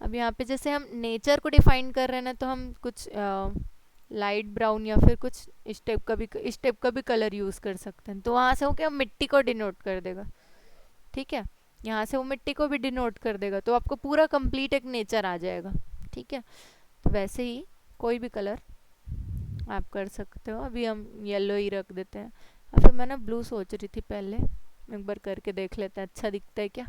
अब यहाँ पे जैसे हम नेचर को डिफाइन कर रहे हैं ना, तो हम कुछ लाइट ब्राउन या फिर कुछ इस टाइप का भी कलर यूज़ कर सकते हैं। तो वहाँ से वो क्या मिट्टी को डिनोट कर देगा, ठीक है। यहाँ से वो मिट्टी को भी डिनोट कर देगा, तो आपको पूरा कंप्लीट एक नेचर आ जाएगा, ठीक है। तो वैसे ही कोई भी कलर आप कर सकते हो। अभी हम येलो ही रख देते हैं, और फिर मैं ना ब्लू सोच रही थी पहले, एक बार करके देख लेते हैं अच्छा दिखता है क्या।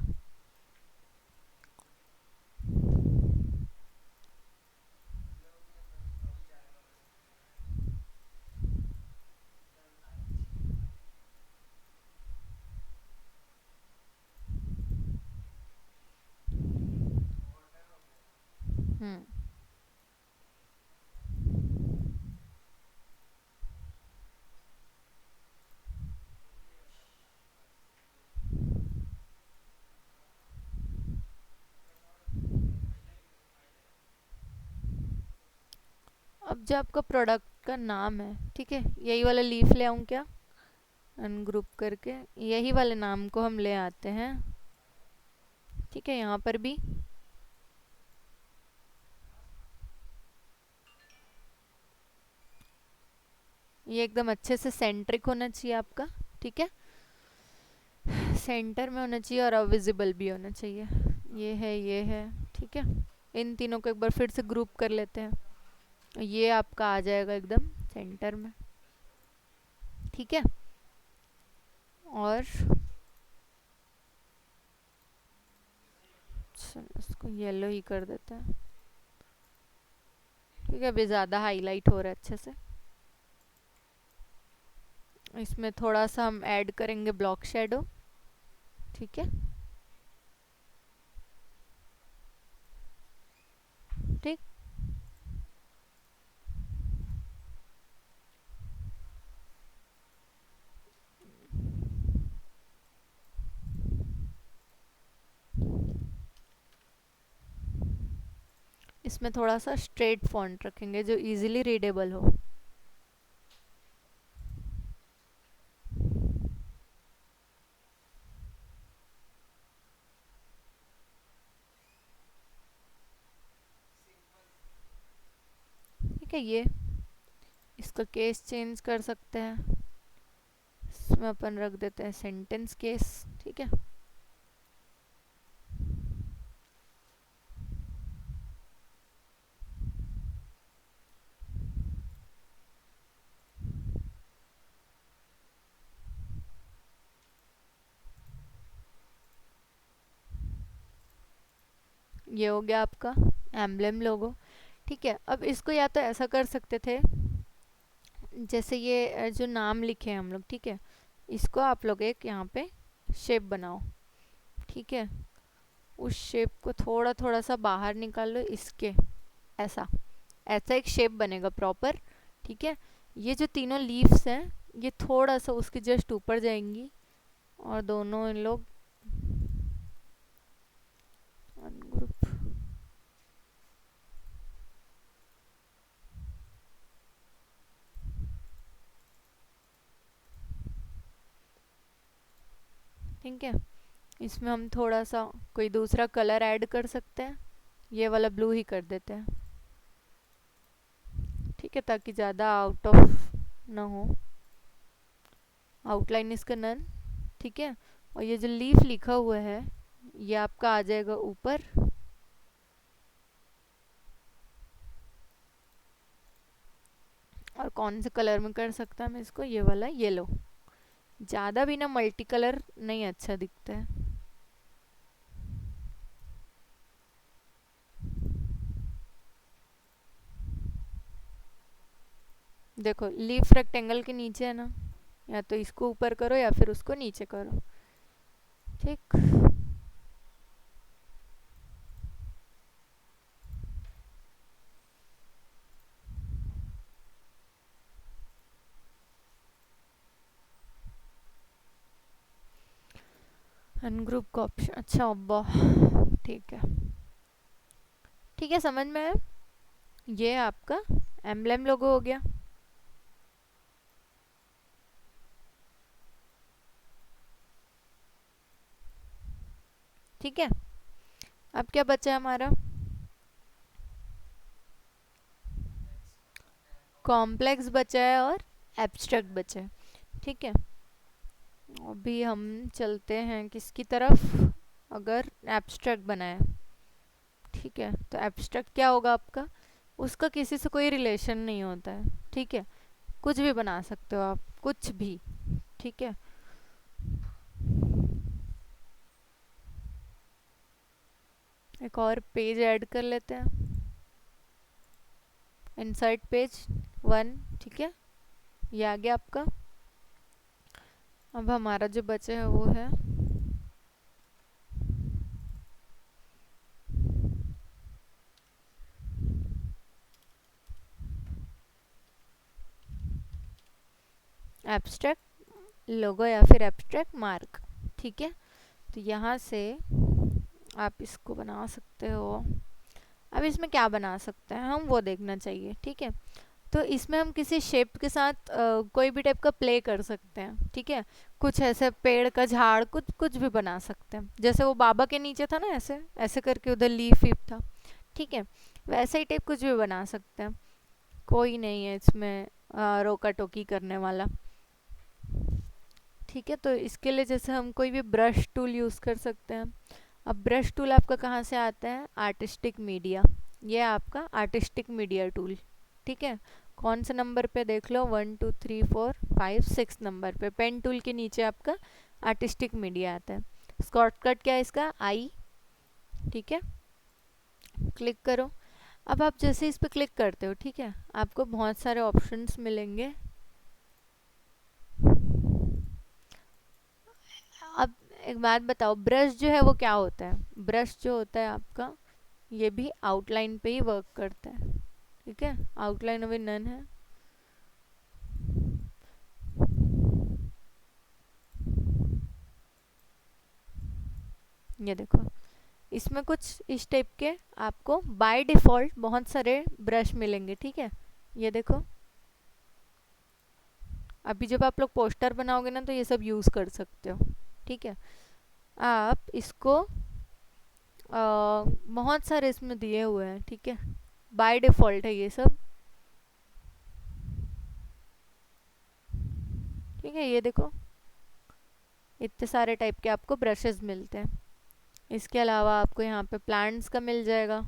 हम्म अब जो आपका प्रोडक्ट का नाम है, ठीक है, यही वाला लीफ ले आऊँ क्या, अनग्रुप करके यही वाले नाम को हम ले आते हैं, ठीक है। यहाँ पर भी ये एकदम अच्छे से सेंट्रिक होना चाहिए आपका, ठीक है। सेंटर में होना चाहिए और विजिबल भी होना चाहिए, ये है, ठीक है। इन तीनों को एक बार फिर से ग्रुप कर लेते हैं, ये आपका आ जाएगा एकदम सेंटर में, ठीक है। और चलो इसको येलो ही कर देते हैं, ठीक है। अभी ज़्यादा हाईलाइट हो रहा है अच्छे से। इसमें थोड़ा सा हम ऐड करेंगे ब्लॉक शेडो, ठीक है, ठीक। इसमें थोड़ा सा स्ट्रेट फॉन्ट रखेंगे जो इजीली रीडेबल हो, ठीक है। ये इसका केस चेंज कर सकते हैं, इसमें अपन रख देते हैं सेंटेंस केस, ठीक है। ये हो गया आपका एम्ब्लेम लोगो, ठीक है। अब इसको या तो ऐसा कर सकते थे, जैसे ये जो नाम लिखे हैं हम लोग, ठीक है, इसको आप लोग एक यहाँ पे शेप बनाओ, ठीक है। उस शेप को थोड़ा थोड़ा सा बाहर निकाल लो इसके, ऐसा ऐसा एक शेप बनेगा प्रॉपर, ठीक है। ये जो तीनों लीव्स हैं ये थोड़ा सा उसके जस्ट ऊपर जाएंगी और दोनों इन लोग अनग्रुप। ठीक है, इसमें हम थोड़ा सा कोई दूसरा कलर ऐड कर सकते हैं, ये वाला ब्लू ही कर देते हैं। ठीक है, ताकि ज़्यादा आउट ऑफ ना हो, आउटलाइन इसका नन। ठीक है, और ये जो लीफ लिखा हुआ है ये आपका आ जाएगा ऊपर। और कौन से कलर में कर सकता है मैं इसको, ये वाला येलो। ज़्यादा भी ना मल्टी कलर नहीं अच्छा दिखता है। देखो लीफ रेक्टेंगल के नीचे है ना, या तो इसको ऊपर करो या फिर उसको नीचे करो। ठीक, अनग्रुप का ऑप्शन, अच्छा अब्बा, ठीक है। ठीक है, समझ में आया। ये आपका एम्ब्लेम लोगो हो गया। ठीक है, अब क्या बचा है हमारा, कॉम्प्लेक्स बचा है और एब्स्ट्रैक्ट बचा है। ठीक है, अभी हम चलते हैं किसकी तरफ, अगर एब्स्ट्रैक्ट बनाए। ठीक है, तो एब्स्ट्रैक्ट क्या होगा आपका, उसका किसी से कोई रिलेशन नहीं होता है। ठीक है, कुछ भी बना सकते हो आप, कुछ भी। ठीक है, एक और पेज ऐड कर लेते हैं, इंसर्ट पेज 1। ठीक है, ये आ गया आपका। अब हमारा जो बचे है वो है एब्स्ट्रैक्ट लोगो या फिर एब्स्ट्रैक्ट मार्क। ठीक है, तो यहाँ से आप इसको बना सकते हो। अब इसमें क्या बना सकते हैं हम वो देखना चाहिए। ठीक है, तो इसमें हम किसी शेप के साथ कोई भी टाइप का प्ले कर सकते हैं। ठीक है, कुछ ऐसे पेड़ का झाड़, कुछ कुछ भी बना सकते हैं, जैसे वो बाबा के नीचे था ना, ऐसे ऐसे करके उधर लीफ वीफ था। ठीक है, वैसे ही टाइप कुछ भी बना सकते हैं, कोई नहीं है इसमें रोका टोकी करने वाला। ठीक है, तो इसके लिए जैसे हम कोई भी ब्रश टूल यूज़ कर सकते हैं। अब ब्रश टूल आपका कहाँ से आता है, आर्टिस्टिक मीडिया। ये आपका आर्टिस्टिक मीडिया टूल। ठीक है, कौन से नंबर पे देख लो, 1 2 3 4 5 6 नंबर पे पेन टूल के नीचे आपका आर्टिस्टिक मीडिया आता है। शॉर्टकट क्या है इसका, आई। ठीक है, क्लिक करो। अब आप जैसे इस पर क्लिक करते हो, ठीक है, आपको बहुत सारे ऑप्शंस मिलेंगे। अब एक बात बताओ, ब्रश जो है वो क्या होता है, ब्रश जो होता है आपका ये भी आउटलाइन पे ही वर्क करता है। ठीक है, आउटलाइन अभी नन है। ये देखो, इसमें कुछ इस टाइप के आपको बाय डिफॉल्ट बहुत सारे ब्रश मिलेंगे। ठीक है, ये देखो, अभी जब आप लोग पोस्टर बनाओगे ना तो ये सब यूज़ कर सकते हो। ठीक है, आप इसको बहुत सारे इसमें दिए हुए हैं। ठीक है, बाय डिफॉल्ट है ये सब। ठीक है, ये देखो, इतने सारे टाइप के आपको ब्रशेस मिलते हैं। इसके अलावा आपको यहाँ पे प्लांट्स का मिल जाएगा।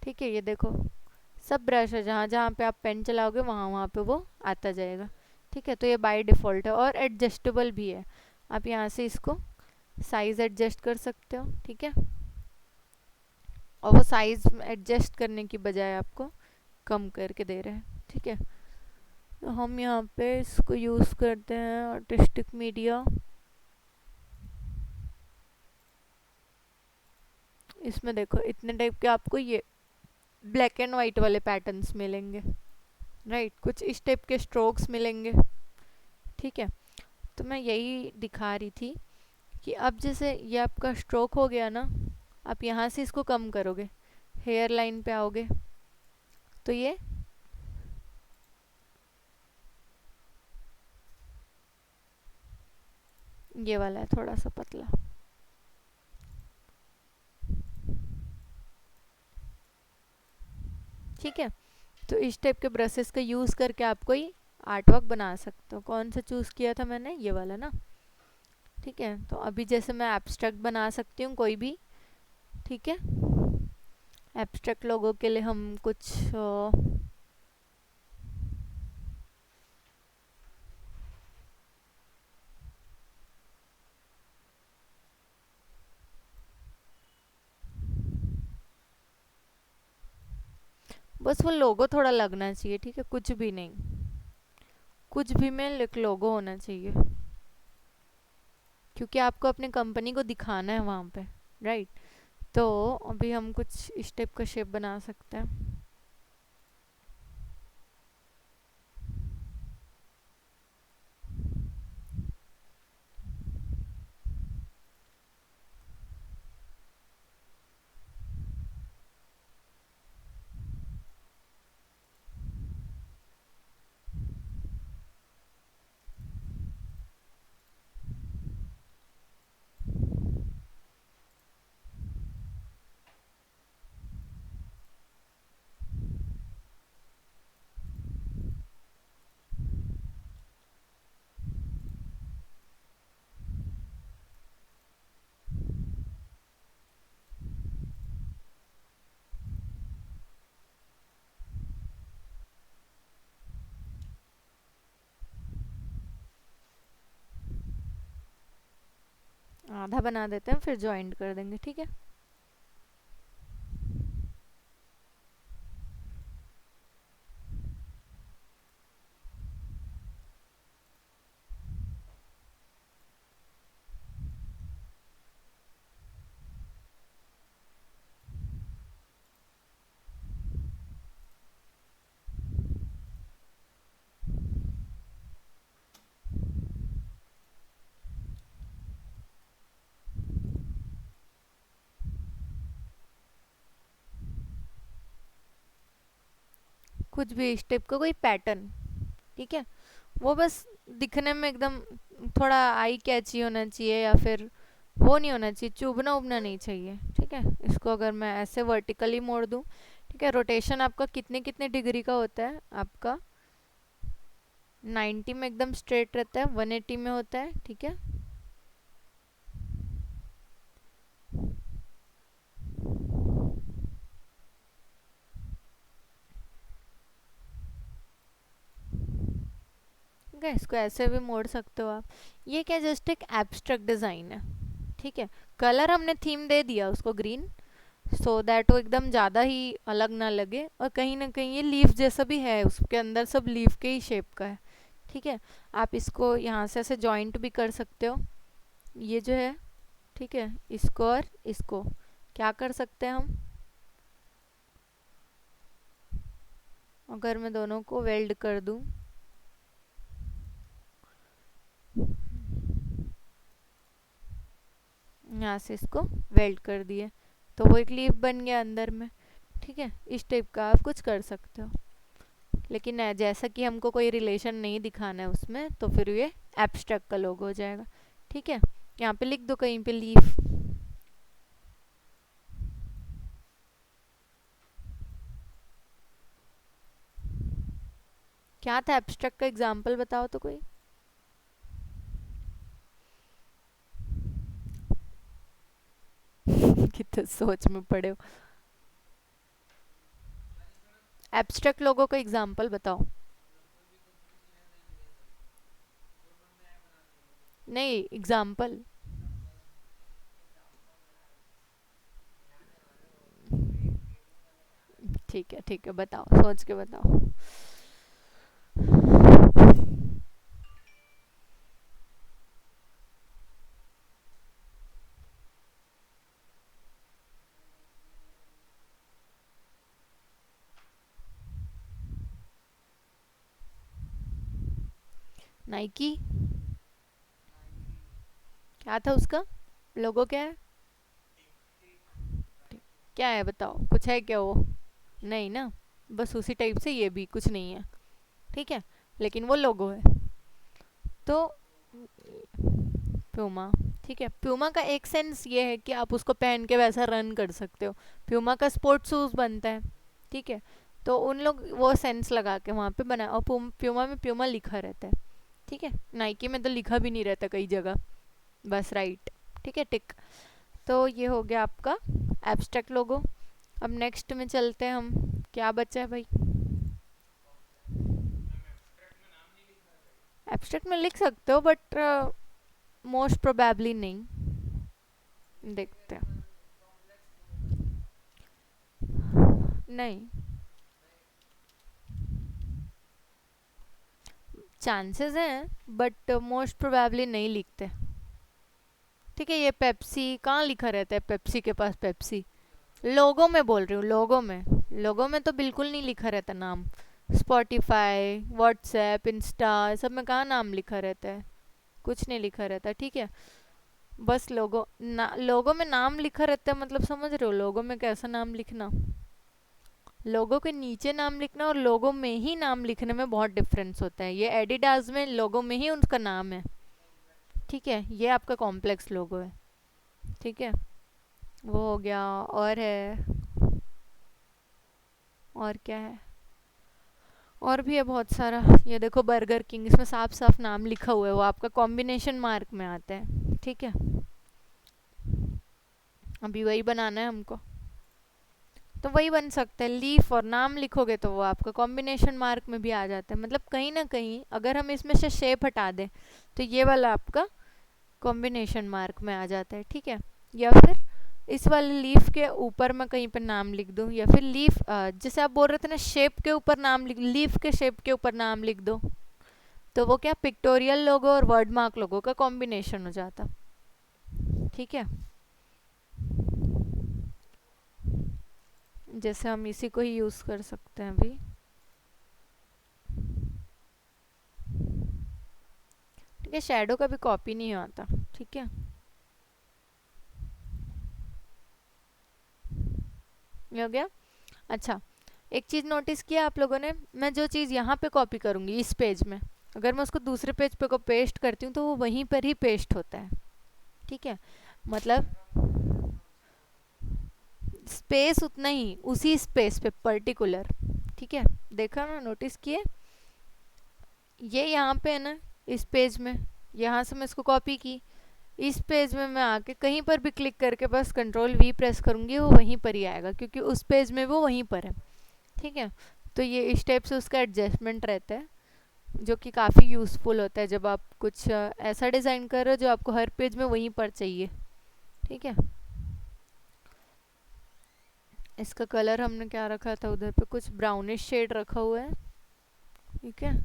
ठीक है, ये देखो, सब ब्रश है, जहाँ जहाँ पे आप पेन चलाओगे वहाँ वहाँ पे वो आता जाएगा। ठीक है, तो ये बाय डिफ़ॉल्ट है और एडजस्टेबल भी है। आप यहाँ से इसको साइज़ एडजस्ट कर सकते हो। ठीक है, और वो साइज़ एडजस्ट करने की बजाय आपको कम करके दे रहे हैं। ठीक है, तो हम यहाँ पे इसको यूज़ करते हैं आर्टिस्टिक मीडिया। इसमें देखो इतने टाइप के आपको ये ब्लैक एंड वाइट वाले पैटर्न्स मिलेंगे। राइट, कुछ इस टाइप के स्ट्रोक्स मिलेंगे। ठीक है। तो मैं यही दिखा रही थी कि अब जैसे ये आपका स्ट्रोक हो गया ना, आप यहाँ से इसको कम करोगे, हेयर लाइन पे आओगे, तो ये वाला है थोड़ा सा पतला। ठीक है। तो इस टाइप के ब्रशेस का यूज़ करके आप कोई आर्ट वर्क बना सकते हो। कौन सा चूज़ किया था मैंने, ये वाला ना। ठीक है। तो अभी जैसे मैं एब्स्ट्रैक्ट बना सकती हूँ कोई भी। ठीक है। एब्स्ट्रैक्ट लोगों के लिए हम कुछ बस वो लोगो थोड़ा लगना चाहिए। ठीक है, कुछ भी नहीं, कुछ भी में एक लोगो होना चाहिए, क्योंकि आपको अपने कंपनी को दिखाना है वहाँ पे, राइट। तो अभी हम कुछ इस टाइप का शेप बना सकते हैं। आधा बना देते हैं, फिर ज्वाइंट कर देंगे। ठीक है। कुछ भी इस टाइप का कोई पैटर्न। ठीक है। वो बस दिखने में एकदम थोड़ा आई कैची होना चाहिए, या फिर वो नहीं होना चाहिए, चुभना उबना नहीं चाहिए। ठीक है। इसको अगर मैं ऐसे वर्टिकली मोड़ दूँ, ठीक है, रोटेशन आपका कितने कितने डिग्री का होता है आपका, 90 में एकदम स्ट्रेट रहता है, 180 में होता है। ठीक है। ठीक है, इसको ऐसे भी मोड़ सकते हो आप। ये क्या, जस्ट एक एब्स्ट्रैक्ट डिज़ाइन है। ठीक है। कलर हमने थीम दे दिया उसको ग्रीन, सो दैट वो एकदम ज़्यादा ही अलग ना लगे, और कहीं ना कहीं ये लीफ जैसा भी है, उसके अंदर सब लीफ के ही शेप का है। ठीक है। आप इसको यहाँ से ऐसे जॉइंट भी कर सकते हो, ये जो है। ठीक है। इसको और इसको क्या कर सकते हैं हम, अगर मैं दोनों को वेल्ड कर दूँ, यहाँ से इसको वेल्ड कर दिए, तो वो एक लीफ बन गया अंदर में। ठीक है। इस टाइप का आप कुछ कर सकते हो, लेकिन जैसा कि हमको कोई रिलेशन नहीं दिखाना है उसमें, तो फिर ये एब्स्ट्रैक्ट का लोगो हो जाएगा। ठीक है। यहाँ पे लिख दो कहीं पे लीफ। क्या था एब्स्ट्रैक्ट का एग्जाम्पल, बताओ तो कोई। कितने सोच में पड़े हो। एब्स्ट्रैक्ट लोगो का एग्जाम्पल बताओ। नहीं, एग्जाम्पल। ठीक है, बताओ, सोच के बताओ। नाइकी। क्या था उसका लोगो, क्या है? क्या है बताओ, कुछ है क्या वो? नहीं ना। बस उसी टाइप से ये भी कुछ नहीं है। ठीक है, लेकिन वो लोगो है। तो प्यूमा, ठीक है, प्यूमा का एक सेंस ये है कि आप उसको पहन के वैसा रन कर सकते हो। प्यूमा का स्पोर्ट्स शूज बनता है। ठीक है, तो उन लोग वो सेंस लगा के वहाँ पे बना, और प्यूमा में प्यूमा लिखा रहता है। ठीक है, नाइकी में तो लिखा भी नहीं रहता कई जगह। बस राइट। ठीक है, टिक। तो ये हो गया आपका एब्स्ट्रैक्ट लोगो। अब नेक्स्ट में चलते हैं हम। क्या बचा है भाई? एब्स्ट्रैक्ट में लिख सकते हो बट मोस्ट प्रोबेबली नहीं। देखते हैं। नहीं, चांसेस हैं बट मोस्ट प्रोबेबली नहीं लिखते। ठीक है, ये पेप्सी कहाँ लिखा रहता है? पेप्सी के पास पेप्सी। लोगों में बोल रही हूँ, लोगों में। लोगों में तो बिल्कुल नहीं लिखा रहता नाम। स्पॉटिफाई, व्हाट्सएप, इंस्टा, सब में कहाँ नाम लिखा रहता है? कुछ नहीं लिखा रहता। ठीक है, बस लोगो लोगो में नाम लिखा रहता है, मतलब समझ रहे हो लोगो में कैसा नाम लिखना? लोगो के नीचे नाम लिखना और लोगो में ही नाम लिखने में बहुत डिफरेंस होता है। ये एडिडास में लोगो में ही उनका नाम है। ठीक है, ये आपका कॉम्प्लेक्स लोगो है। ठीक है, वो हो गया। और है, और क्या है? और भी है बहुत सारा। ये देखो बर्गर किंग, इसमें साफ साफ नाम लिखा हुआ है, वो आपका कॉम्बिनेशन मार्क में आता है। ठीक है, अभी वही बनाना है हमको। तो वही बन सकता है, लीफ और नाम लिखोगे तो वो आपका कॉम्बिनेशन मार्क में भी आ जाता है। मतलब कहीं ना कहीं अगर हम इसमें से शेप हटा दें तो ये वाला आपका कॉम्बिनेशन मार्क में आ जाता है। ठीक है, या फिर इस वाले लीफ के ऊपर मैं कहीं पर नाम लिख दूं, या फिर लीफ जैसे आप बोल रहे थे ना, शेप के ऊपर नाम लिख, लीफ के शेप के ऊपर नाम लिख दो, तो वो क्या पिक्टोरियल लोगो और वर्ड मार्क लोगो का कॉम्बिनेशन हो जाता। ठीक है, जैसे हम इसी को ही यूज कर सकते हैं अभी। ठीक है, शैडो का भी कॉपी नहीं आता। ठीक है, ये हो गया। अच्छा, एक चीज नोटिस किया आप लोगों ने? मैं जो चीज यहाँ पे कॉपी करूंगी इस पेज में, अगर मैं उसको दूसरे पेज पे को पेस्ट करती हूँ तो वो वहीं पर ही पेस्ट होता है। ठीक है, मतलब स्पेस उतना ही, उसी स्पेस पे पर्टिकुलर। ठीक है, देखा ना, नोटिस किए? ये यहाँ पे है ना, इस पेज में, यहाँ से मैं इसको कॉपी की, इस पेज में मैं आके कहीं पर भी क्लिक करके बस कंट्रोल वी प्रेस करूंगी, वो वहीं पर ही आएगा क्योंकि उस पेज में वो वहीं पर है। ठीक है, तो ये इस टाइप से उसका एडजस्टमेंट रहता है, जो कि काफ़ी यूज़फुल होता है जब आप कुछ ऐसा डिज़ाइन कर रहे हो जो आपको हर पेज में वहीं पर चाहिए। ठीक है, इसका कलर हमने क्या रखा था उधर पे, कुछ ब्राउनिश शेड रखा हुआ है। ठीक है,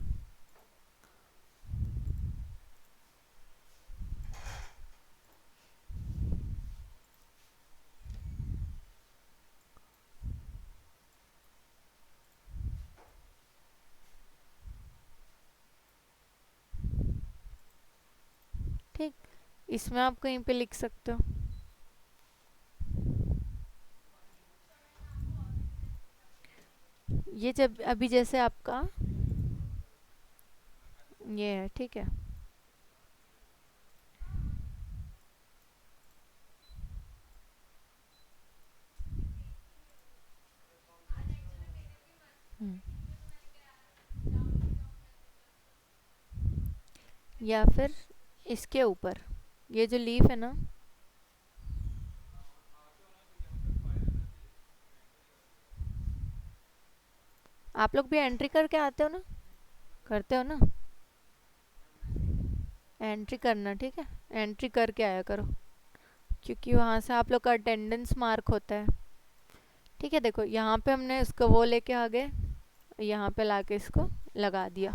ठीक, इसमें आप कहीं पे लिख सकते हो। ये जब अभी जैसे आपका ये है। ठीक है, हम्म, या फिर इसके ऊपर ये जो लीफ है ना, आप लोग भी एंट्री करके आते हो ना, करते हो ना? एंट्री करना, ठीक है, एंट्री करके आया करो, क्योंकि वहाँ से आप लोग का अटेंडेंस मार्क होता है। ठीक है, देखो यहाँ पे हमने इसको वो लेके आ गए, यहाँ पे लाके इसको लगा दिया।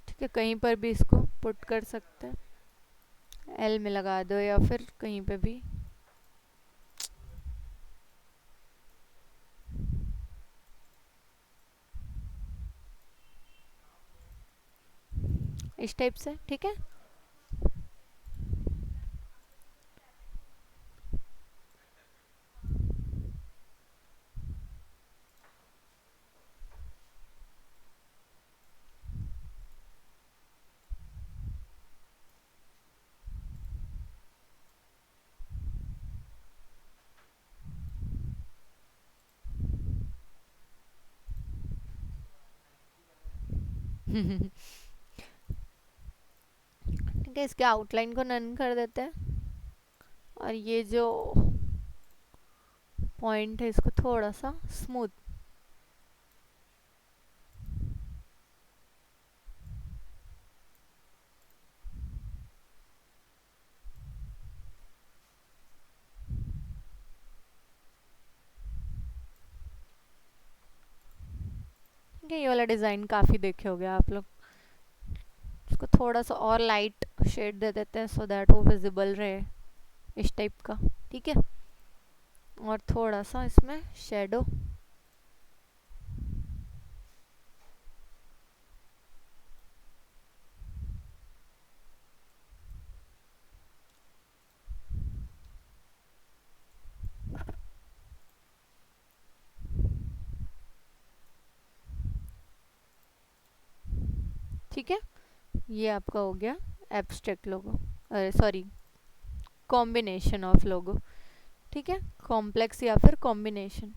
ठीक है, कहीं पर भी इसको पुट कर सकते हैं, एल में लगा दो या फिर कहीं पे भी। इस टाइप से, ठीक है। ठीक है, इसके आउटलाइन को नन कर देते हैं, और ये जो पॉइंट है इसको थोड़ा सा स्मूथ। ठीक है, ये वाला डिज़ाइन काफ़ी देखे हो गया आप लोग। इसको थोड़ा सा और लाइट शेड दे देते हैं सो दैट वो विजिबल रहे, इस टाइप का। ठीक है, और थोड़ा सा इसमें शेडो। ठीक है, ये आपका हो गया एब्स्ट्रैक्ट लोगो, अरे सॉरी, कॉम्बिनेशन ऑफ लोगो। ठीक है, कॉम्प्लेक्स या फिर कॉम्बिनेशन।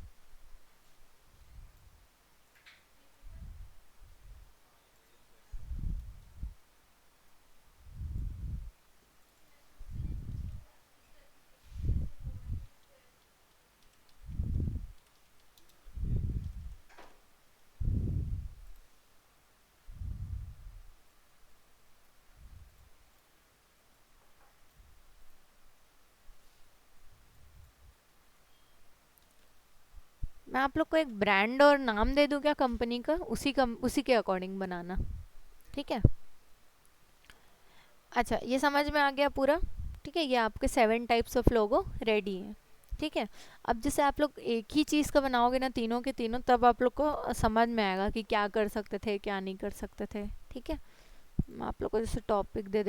मैं आप लोग को एक ब्रांड और नाम दे दूं क्या कंपनी का, उसी के अकॉर्डिंग बनाना। ठीक है, अच्छा ये समझ में आ गया पूरा। ठीक है, ये आपके 7 टाइप्स ऑफ लोगो रेडी हैं। ठीक है, अब जैसे आप लोग एक ही चीज़ का बनाओगे ना तीनों के तीनों, तब आप लोग को समझ में आएगा कि क्या कर सकते थे क्या नहीं कर सकते थे। ठीक है, मैं आप लोग को जैसे टॉपिक दे